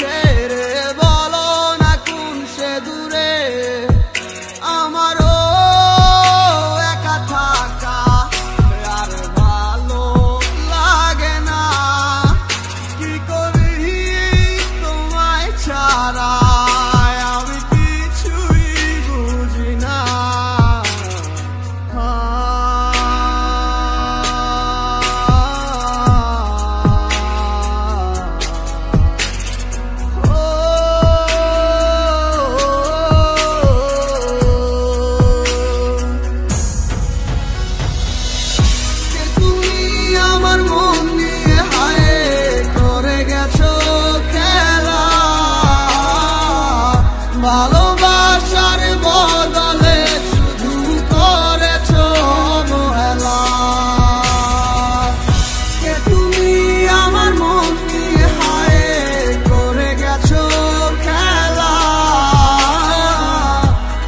ছেড়ে বলো না কোন সে দূরে আমারও একা থাকা আর ভালো লাগে না কি করি তোমায় ছাড়া আমি কিছুই বুঝি না ভালোবাসার বদলে শুধু করেছো অবহেলা কে তুমি আমার মন নিয়ে হায় করে গেছো খেলা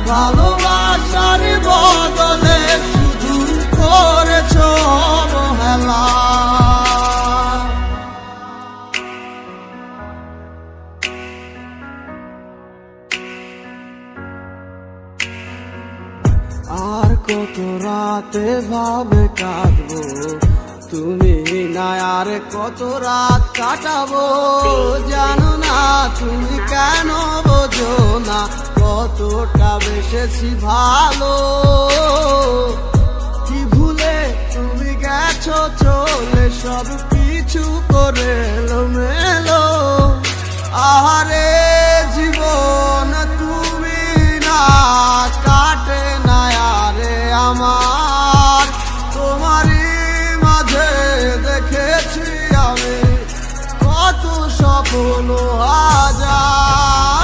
ভালোবাসার বদলে শুধু করেছো অবহেলা আর কত রাতে ভাবে কাটবো তুমি না আর কত রাত কাটাবো জানো না তুমি কেন বোঝো না কতটা বেসেছি ভালো কি ভুলে তুমি গেছো চলে সব কিছু করে এলোমেলো আহারে জীবন তুমি না কাটে না আরে আমার তোমারই মাঝে দেখেছি আমি কত স্বপ্ন হাজার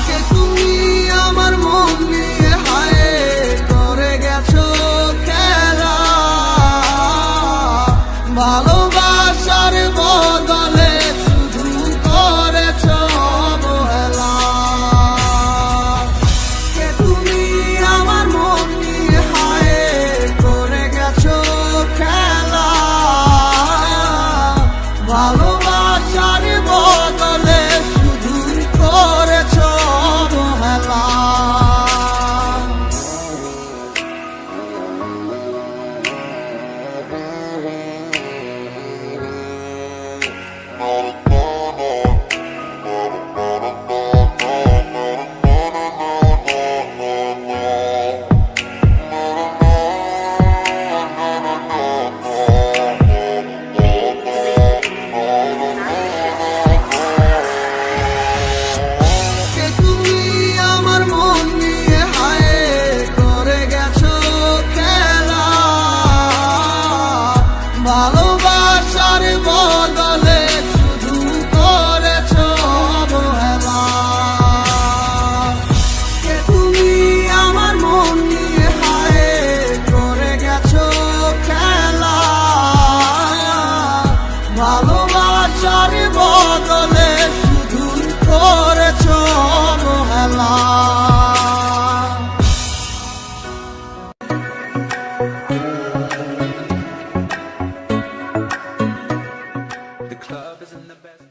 কে তুমি আমার মন নিয়ে হায় করে গেছো খেলা ভালোবাসার বদলে শুধু করেছো অবহেলা কে তুমি আমার মন নিয়ে হায় করে গেছো খেলা ভালোবাসার বদলে শুধু করেছো অবহেলা ভালোবাসার বদলে শুধু করেছো অবহেলা কে তুমি আমার মন নিয়ে হায় করে গেছো খেলা ভালোবাসার বদলে শুধু করেছো অবহেলা Club isn't the best.